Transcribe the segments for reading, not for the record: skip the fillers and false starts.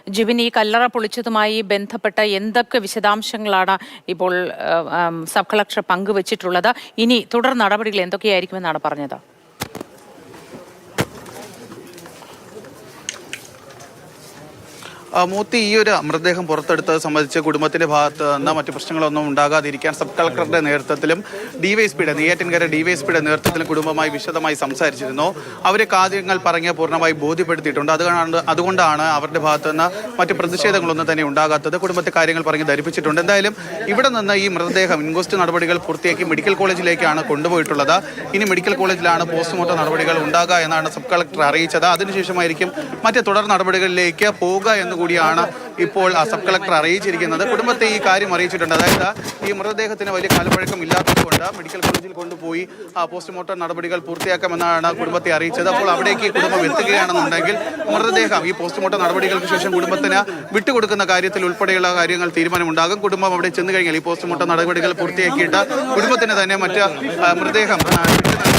ജിബിൻ, ഈ കല്ലറ പൊളിച്ചതുമായി ബന്ധപ്പെട്ട എന്തൊക്കെ വിശദാംശങ്ങളാണ് ഇപ്പോൾ സബ് കളക്ടർ പങ്കുവച്ചിട്ടുള്ളത്? ഇനി തുടർ നടപടികൾ എന്തൊക്കെയായിരിക്കുമെന്നാണ് പറഞ്ഞത്? മൂത്തി ഈ ഒരു മൃതദേഹം പുറത്തെടുത്തത് സംബന്ധിച്ച് കുടുംബത്തിന്റെ ഭാഗത്ത് നിന്ന് മറ്റു പ്രശ്നങ്ങളൊന്നും ഉണ്ടാകാതിരിക്കാൻ സബ് കളക്ടറുടെ നേതൃത്വത്തിലും ഡിവൈഎസ്പിയുടെ നെയ്യാറ്റിൻകര ഡിവൈഎസ്പിയുടെ നേതൃത്വത്തിലും കുടുംബമായി വിശദമായി സംസാരിച്ചിരുന്നു. അവരെ കാര്യങ്ങൾ പറഞ്ഞ് പൂർണ്ണമായി ബോധ്യപ്പെടുത്തിയിട്ടുണ്ട്. അതുകൊണ്ടാണ് അവരുടെ ഭാഗത്ത് നിന്ന് മറ്റ് പ്രതിഷേധങ്ങളൊന്നും തന്നെ ഉണ്ടാകാത്തത്. കുടുംബത്തെ കാര്യങ്ങൾ പറഞ്ഞ് ധരിപ്പിച്ചിട്ടുണ്ട്. എന്തായാലും ഇവിടെ നിന്ന് ഈ മൃതദേഹം ഇൻക്വസ്റ്റ് നടപടികൾ പൂർത്തിയാക്കി മെഡിക്കൽ കോളേജിലേക്കാണ് കൊണ്ടുപോയിട്ടുള്ളത്. ഇനി മെഡിക്കൽ കോളേജിലാണ് പോസ്റ്റ്മോർട്ടം നടപടികൾ ഉണ്ടാകുക എന്നാണ് സബ് കളക്ടർ അറിയിച്ചത്. അതിനുശേഷമായിരിക്കും മറ്റ് തുടർ നടപടികളിലേക്ക് പോവുക എന്ന് കൂടിയാണ് ഇപ്പോൾ സബ് കളക്ടർ അറിയിച്ചിരിക്കുന്നത്. കുടുംബത്തെ ഈ കാര്യം അറിയിച്ചിട്ടുണ്ട്. അതായത് ഈ മൃതദേഹത്തിന് വലിയ കാലപ്പഴക്കം ഇല്ലാത്തതുകൊണ്ട് മെഡിക്കൽ കോളേജിൽ കൊണ്ടുപോയി പോസ്റ്റ്മോർട്ടം നടപടികൾ പൂർത്തിയാക്കാമെന്നാണ് കുടുംബത്തെ അറിയിച്ചത്. അപ്പോൾ അവിടേക്ക് കുടുംബം എത്തുകയാണെന്നുണ്ടെങ്കിൽ മൃതദേഹം ഈ പോസ്റ്റ്മോർട്ടം നടപടികൾക്ക് ശേഷം കുടുംബത്തിന് വിട്ടുകൊടുക്കുന്ന കാര്യത്തിൽ ഉൾപ്പെടെയുള്ള കാര്യങ്ങൾ തീരുമാനമുണ്ടാകും. കുടുംബം അവിടെ ചെന്ന് കഴിഞ്ഞാൽ ഈ പോസ്റ്റ്മോർട്ടം നടപടികൾ പൂർത്തിയാക്കിയിട്ട് കുടുംബത്തിന് തന്നെ മറ്റ് മൃതദേഹം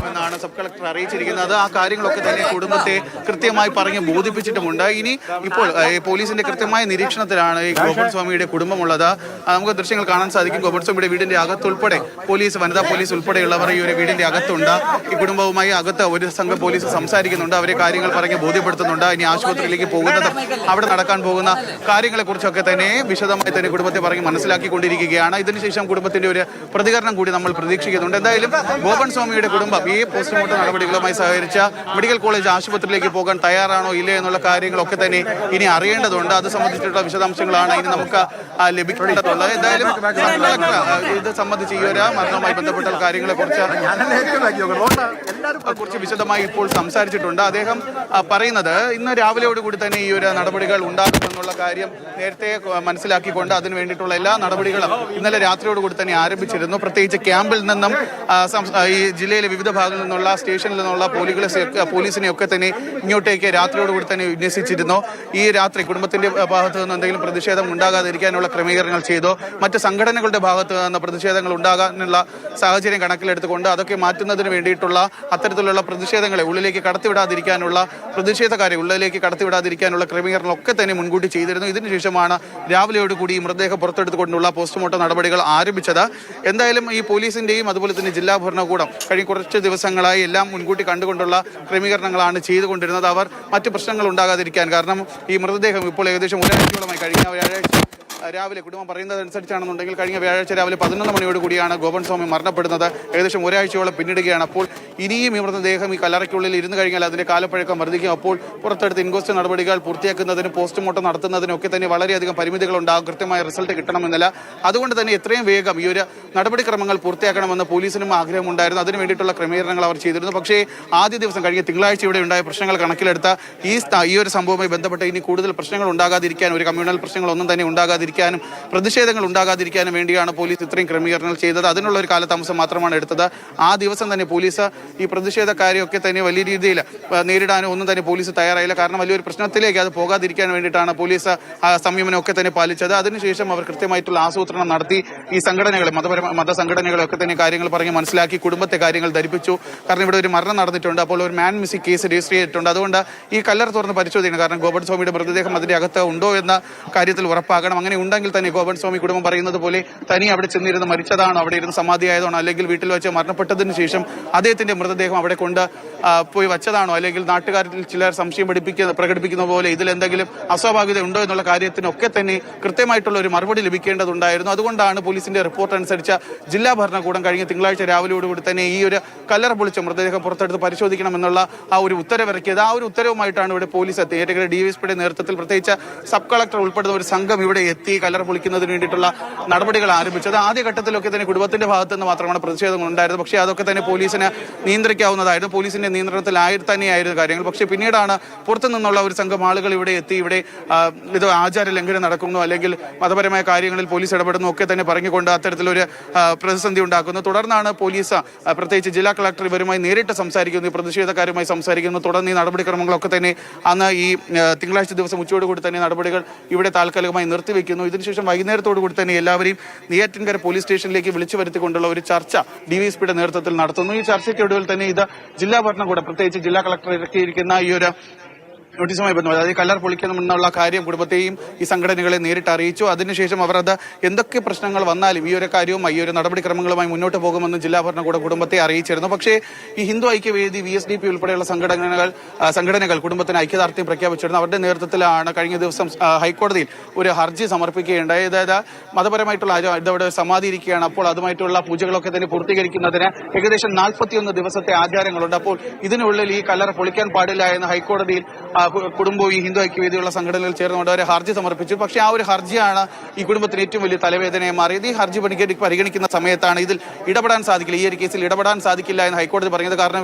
എന്നാണ് സബ് കളക്ടർ അറിയിച്ചിരിക്കുന്നത്. ആ കാര്യങ്ങളൊക്കെ തന്നെ കുടുംബത്തെ കൃത്യമായി പറഞ്ഞ് ബോധിപ്പിച്ചിട്ടുമുണ്ട്. ഇനി ഇപ്പോൾ പോലീസിന്റെ കൃത്യമായ നിരീക്ഷണത്തിലാണ് ഈ ഗോപൻ സ്വാമിയുടെ കുടുംബമുള്ളത്. നമുക്ക് ദൃശ്യങ്ങൾ കാണാൻ സാധിക്കും. ഗോപൻ സ്വാമിയുടെ വീടിന്റെ അകത്തുൾപ്പെടെ പോലീസ്, വനിതാ പോലീസ് ഉൾപ്പെടെയുള്ളവർ ഈ ഒരു വീടിന്റെ അകത്തുണ്ട്. ഈ കുടുംബവുമായി അകത്ത് ഒരു സംഘം പോലീസ് സംസാരിക്കുന്നുണ്ട്. അവരെ കാര്യങ്ങൾ പറഞ്ഞ് ബോധ്യപ്പെടുത്തുന്നുണ്ട്. ഇനി ആശുപത്രിയിലേക്ക് പോകുന്നത്, അവിടെ നടക്കാൻ പോകുന്ന കാര്യങ്ങളെ കുറിച്ചൊക്കെ തന്നെ വിശദമായി തന്നെ കുടുംബത്തെ പറഞ്ഞ് മനസ്സിലാക്കിക്കൊണ്ടിരിക്കുകയാണ്. ഇതിനുശേഷം കുടുംബത്തിന്റെ ഒരു പ്രതികരണം കൂടി നമ്മൾ പ്രതീക്ഷിക്കുന്നുണ്ട്. എന്തായാലും ഗോപൻ സ്വാമിയുടെ കുടുംബം ഈ പോസ്റ്റ്മോർട്ടം നടപടികളുമായി സഹകരിച്ച മെഡിക്കൽ കോളേജ് ആശുപത്രിയിലേക്ക് പോകാൻ തയ്യാറാണോ ഇല്ലേ എന്നുള്ള കാര്യങ്ങളൊക്കെ തന്നെ ഇനി അറിയേണ്ടതുണ്ട്. അത് സംബന്ധിച്ചിട്ടുള്ള വിശദാംശങ്ങളാണ് ഇനി നമുക്ക് ലഭിക്കേണ്ടതുള്ളത്. എന്തായാലും ഇത് സംബന്ധിച്ച് ഈ ഒരു മരണവുമായി ബന്ധപ്പെട്ട കാര്യങ്ങളെ കുറിച്ച് വിശദമായി ഇപ്പോൾ സംസാരിച്ചിട്ടുണ്ട്. അദ്ദേഹം പറയുന്നത് ഇന്ന് രാവിലെയോടുകൂടി തന്നെ ഈ ഒരു നടപടികൾ ഉണ്ടാകുമെന്നുള്ള കാര്യം നേരത്തെ മനസ്സിലാക്കിക്കൊണ്ട് അതിനു വേണ്ടിയിട്ടുള്ള എല്ലാ നടപടികളും ഇന്നലെ രാത്രിയോടുകൂടി തന്നെ ആരംഭിച്ചിരുന്നു. പ്രത്യേകിച്ച് ക്യാമ്പിൽ നിന്നും ഈ ജില്ലയിലെ വിവിധ ഭാഗങ്ങളിൽ നിന്നുള്ള സ്റ്റേഷനിൽ നിന്നുള്ള പോലീസിനെയൊക്കെ തന്നെ ഇങ്ങോട്ടേക്ക് രാത്രിയോടുകൂടി തന്നെ വിന്യസിച്ചിരുന്നു. ഈ രാത്രി കുടുംബത്തിന്റെ ഭാഗത്തു നിന്ന് എന്തെങ്കിലും പ്രതിഷേധം ഉണ്ടാകാതിരിക്കാനുള്ള ക്രമീകരണങ്ങൾ ചെയ്തോ, മറ്റ് സംഘടനകളുടെ ഭാഗത്ത് നിന്ന് പ്രതിഷേധങ്ങൾ ഉണ്ടാകാനുള്ള സാഹചര്യം കണക്കിലെടുത്തുകൊണ്ട് അതൊക്കെ മാറ്റുന്നതിന് വേണ്ടിയിട്ടുള്ള അത്തരത്തിലുള്ള പ്രതിഷേധങ്ങളെ ഉള്ളിലേക്ക് കടത്തിവിടാതിരിക്കാനുള്ള ഉള്ളിലേക്ക് കടത്തിവിടാതിരിക്കാനുള്ള ക്രമീകരണങ്ങളൊക്കെ തന്നെ മുൻകൂട്ടി ചെയ്തിരുന്നു. ഇതിനുശേഷമാണ് രാവിലെയോടുകൂടി ഈ മൃതദേഹം പുറത്തെടുത്തുകൊണ്ടുള്ള പോസ്റ്റ്മോർട്ടം നടപടികൾ ആരംഭിച്ചത്. എന്തായാലും ഈ പോലീസിന്റെയും അതുപോലെ തന്നെ ജില്ലാ ഭരണകൂടം കഴിഞ്ഞ കുറച്ച് ദിവസങ്ങളായി എല്ലാം മുൻകൂട്ടി കണ്ടുകൊണ്ടുള്ള ക്രമീകരണങ്ങളാണ് ചെയ്തുകൊണ്ടിരുന്നത്. അവർ മറ്റു പ്രശ്നങ്ങൾ ഉണ്ടാകാതിരിക്കാൻ, കാരണം ഈ മൃതദേഹം ഇപ്പോൾ ഏകദേശം ഒരാഴ്ചയോളമായി, കഴിഞ്ഞ വ്യാഴാഴ്ച രാവിലെ കുടുംബം പറയുന്നതനുസരിച്ചാണെന്നുണ്ടെങ്കിൽ കഴിഞ്ഞ വ്യാഴാഴ്ച രാവിലെ 11 മണിയോട് കൂടിയാണ് ഗോപൻ സ്വാമി മരണപ്പെടുന്നത്. ഏകദേശം ഒരാഴ്ചയോളം പിന്നിടുകയാണ്. അപ്പോൾ ഇനിയും ഈ മൃതദേഹം ഈ കല്ലറയ്ക്കുള്ളിൽ ഇരുന്ന് കഴിഞ്ഞാൽ അതിന്റെ കാലപ്പഴക്കം വർദ്ധിക്കും. അപ്പോൾ പുറത്തെടുത്ത് ഇൻക്വസ്റ്റ് നടപടികൾ പൂർത്തിയാക്കുന്നതിനും പോസ്റ്റ്മോർട്ടം നടത്തുന്നതിനും ഒക്കെ തന്നെ വളരെയധികം പരിമിതികളുണ്ടാകും. കൃത്യമായ റിസൾട്ട് കിട്ടണമെന്നില്ല. അതുകൊണ്ട് തന്നെ എത്രയും വേഗം ഈ ഒരു നടപടിക്രമങ്ങൾ പൂർത്തിയാക്കണമെന്ന് പോലീസിനും ആഗ്രഹമുണ്ടായിരുന്നു. അതിനു വേണ്ടിയിട്ടുള്ള ക്രമീകരണങ്ങൾ അവർ ചെയ്തിരുന്നു. പക്ഷേ ആദ്യ ദിവസം കഴിഞ്ഞ തിങ്കളാഴ്ച ഇവിടെ ഉണ്ടായ പ്രശ്നങ്ങൾ കണക്കിലെടുത്ത ഈ ഒരു സംഭവവുമായി ബന്ധപ്പെട്ട് ഇനി കൂടുതൽ പ്രശ്നങ്ങൾ ഉണ്ടാകാതിരിക്കാൻ, ഒരു കമ്മ്യൂണൽ പ്രശ്നങ്ങളൊന്നും തന്നെ ഉണ്ടാകാതിരിക്കാനും പ്രതിഷേധങ്ങൾ ഉണ്ടാകാതിരിക്കാനും വേണ്ടിയാണ് പോലീസ് ഇത്രയും ക്രമീകരണങ്ങൾ ചെയ്തത്. അതിനുള്ള ഒരു കാലതാമസം മാത്രമാണ് എടുത്തത്. ആ ദിവസം തന്നെ പോലീസ് ഈ പ്രതിഷേധക്കാരെയൊക്കെ തന്നെ വലിയ രീതിയിൽ നേരിടാനും ഒന്നും തന്നെ പോലീസ് തയ്യാറായില്ല. കാരണം വലിയൊരു പ്രശ്നത്തിലേക്ക് അത് പോകാതിരിക്കാൻ വേണ്ടിയിട്ടാണ് പോലീസ് ആ സംയമനമൊക്കെ തന്നെ പാലിച്ചത്. അതിനുശേഷം അവർ കൃത്യമായിട്ടുള്ള ആസൂത്രണം നടത്തി ഈ സംഘടനകളെ, മതസംഘടനകളൊക്കെ തന്നെ കാര്യങ്ങൾ പറഞ്ഞ് മനസ്സിലാക്കി കുടുംബത്തെ കാര്യങ്ങൾ ധരിപ്പിച്ചു. കാരണം ഇവിടെ ഒരു മരണം നടന്നിട്ടുണ്ട്. അപ്പോൾ ഒരു മാൻ മിസ്സിംഗ് കേസ് രജിസ്റ്റർ ചെയ്തിട്ടുണ്ട്. അതുകൊണ്ട് ഈ കല്ലറ തുറന്ന് പരിശോധിക്കണം. കാരണം ഗോപൻ സ്വാമിയുടെ മൃതദേഹം അതിന്റെ അകത്ത് ഉണ്ടോ എന്ന കാര്യത്തിൽ ഉറപ്പാകണം. അങ്ങനെ ഉണ്ടെങ്കിൽ തന്നെ ഗോപൻ സ്വാമി കുടുംബം പറയുന്നത് പോലെ തനി അവിടെ ചെന്നിരുന്ന് മരിച്ചതാണോ, അവിടെ ഇരുന്ന് സമാധിയായതാണോ, അല്ലെങ്കിൽ വീട്ടിൽ വെച്ച് മരണപ്പെട്ടതിന് ശേഷം അദ്ദേഹത്തിന്റെ മൃതദേഹം അവിടെ കൊണ്ട് പോയി വച്ചതാണോ, അല്ലെങ്കിൽ നാട്ടുകാരിൽ ചിലർ സംശയം പ്രകടിപ്പിക്കുന്ന പോലെ ഇതിൽ എന്തെങ്കിലും അസ്വാഭാവികത ഉണ്ടോ എന്നുള്ള കാര്യത്തിനൊക്കെ തന്നെ കൃത്യമായിട്ടുള്ള ഒരു മറുപടി ലഭിക്കേണ്ടതുണ്ടായിരുന്നു. അതുകൊണ്ടാണ് പോലീസിന്റെ റിപ്പോർട്ട് അനുസരിച്ച് ജില്ലാ ഭരണകൂടം കഴിഞ്ഞ തിങ്കളാഴ്ച രാവിലെയോടുകൂടി തന്നെ ഈ ഒരു കല്ലറ പൊളിച്ച മൃതദേഹം പുറത്തെടുത്ത് പരിശോധിക്കണമെന്നുള്ള ആ ഒരു ഉത്തരവിറക്കിയത്. ആ ഒരു ഉത്തരവുമായിട്ടാണ് ഇവിടെ പോലീസ് എത്തി. നെയ്യാറ്റിൻകര ഡിവൈഎസ്പിയുടെ നേതൃത്വത്തിൽ പ്രത്യേകിച്ച് സബ് കളക്ടർ ഉൾപ്പെടുന്ന ഒരു സംഘം ഇവിടെ എത്തി കല്ലറ പൊളിക്കുന്നതിന് വേണ്ടിയിട്ടുള്ള നടപടികൾ ആരംഭിച്ചത്. ആദ്യഘട്ടത്തിലൊക്കെ തന്നെ കുടുംബത്തിന്റെ ഭാഗത്ത് നിന്ന് മാത്രമാണ് പ്രതിഷേധങ്ങൾ ഉണ്ടായിരുന്നത്. പക്ഷേ അതൊക്കെ തന്നെ പോലീസിന് നിയന്ത്രിക്കാവുന്നതായിരുന്നു. പോലീസിന്റെ നിയന്ത്രണത്തിലായി തന്നെയായിരുന്നു കാര്യങ്ങൾ. പക്ഷേ പിന്നീടാണ് പുറത്തു നിന്നുള്ള ഒരു സംഘം ആളുകൾ ഇവിടെ എത്തി ഇവിടെ ഇത് ആചാര ലംഘനം നടക്കുന്നു, അല്ലെങ്കിൽ മതപരമായ കാര്യങ്ങളിൽ പോലീസ് ഇടപെടുന്നു ഒക്കെ തന്നെ പറഞ്ഞുകൊണ്ട് അത്തരത്തിലൊരു പ്രതിസന്ധി ഉണ്ടാക്കുന്നു. തുടർന്നാണ് പോലീസ്, പ്രത്യേകിച്ച് ജില്ലാ കളക്ടർ ഇവരുമായി നേരിട്ട് സംസാരിക്കുന്നു, പ്രതിഷേധക്കാരുമായി സംസാരിക്കുന്നു. തുടർന്ന് ഈ നടപടിക്രമങ്ങളൊക്കെ തന്നെ അന്ന് ഈ തിങ്കളാഴ്ച ദിവസം ഉച്ചയോടുകൂടി തന്നെ നടപടികൾ ഇവിടെ താൽക്കാലികമായി നിർത്തിവെക്കുന്നു. ഇതിനുശേഷം വൈകുന്നേരത്തോടുകൂടി തന്നെ എല്ലാവരെയും നെയ്യാറ്റിൻകര പോലീസ് സ്റ്റേഷനിലേക്ക് വിളിച്ചു വരുത്തിക്കൊണ്ടുള്ള ഒരു ചർച്ച ഡിവൈഎസ്പിയുടെ നേതൃത്വത്തിൽ നടത്തുന്നു. ഈ ചർച്ചയ്ക്കൊടുവിൽ തന്നെ ഇത് ജില്ലാ ഭരണകൂടം, പ്രത്യേകിച്ച് ജില്ലാ കളക്ടർ ഇറക്കിയിരിക്കുന്ന ഈ ഒരു നോട്ടീസുമായി ബന്ധപ്പെട്ട് അതായത് കല്ലർ പൊളിക്കണമെന്നുള്ള കാര്യം കുടുംബത്തെയും ഈ സംഘടനകളെ നേരിട്ട് അറിയിച്ചു. അതിനുശേഷം അവർ അത് എന്തൊക്കെ പ്രശ്നങ്ങൾ വന്നാലും ഈ ഒരു കാര്യവും ഈ ഒരു നടപടിക്രമങ്ങളുമായി മുന്നോട്ട് പോകുമെന്ന് ജില്ലാ ഭരണകൂടം കുടുംബത്തെ അറിയിച്ചിരുന്നു. പക്ഷേ ഈ ഹിന്ദു ഐക്യവേദി, VSDP ഉൾപ്പെടെയുള്ള സംഘടനകൾ കുടുംബത്തിന് ഐക്യദാർഢ്യം പ്രഖ്യാപിച്ചിരുന്നു. അവരുടെ നേതൃത്വത്തിലാണ് കഴിഞ്ഞ ദിവസം ഹൈക്കോടതിയിൽ ഒരു ഹർജി സമർപ്പിക്കുകയുണ്ടായി. അതായത് മതപരമായിട്ടുള്ള ഇതവിടെ സമാധി ഇരിക്കുകയാണ്. അപ്പോൾ അതുമായിട്ടുള്ള പൂജകളൊക്കെ തന്നെ പൂർത്തീകരിക്കുന്നതിന് ഏകദേശം 41 ദിവസത്തെ ആചാരങ്ങളുണ്ട്. അപ്പോൾ ഇതിനുള്ളിൽ ഈ കല്ലറ പൊളിക്കാൻ പാടില്ല എന്ന് ഹൈക്കോടതിയിൽ കുടുംബവും ഈ ഹിന്ദു ഐക്യവേദിയുള്ള സംഘടനകൾ ചേർന്നുകൊണ്ട് ഒരു ഹർജി സമർപ്പിച്ചു. പക്ഷേ ആ ഒരു ഹർജിയാണ് ഈ കുടുംബത്തിന് ഏറ്റവും വലിയ തലവേദനയെ മാറിയത്. ഈ ഹർജി പരിഗണിക്കുന്ന സമയത്താണ് ഇതിൽ ഇടപെടാൻ സാധിക്കില്ല, ഈ ഒരു കേസിൽ ഇടപെടാൻ സാധിക്കില്ല എന്ന് ഹൈക്കോടതി പറഞ്ഞത്. കാരണം